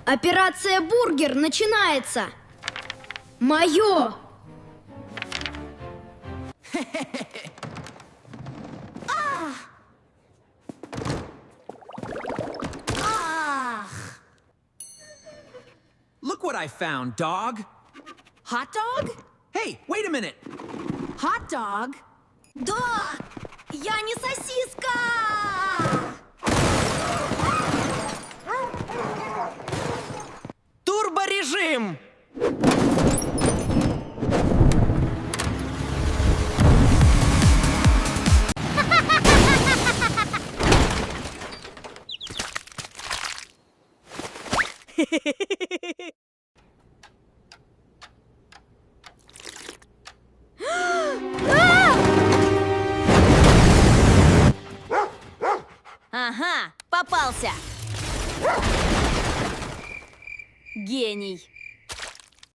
Операция «Бургер» начинается! Мое! Look what I found, dog. Hot dog? Hey, wait a minute. Hot dog? Да! Я не сосиска! Турборежим! Ага, попался. Гений.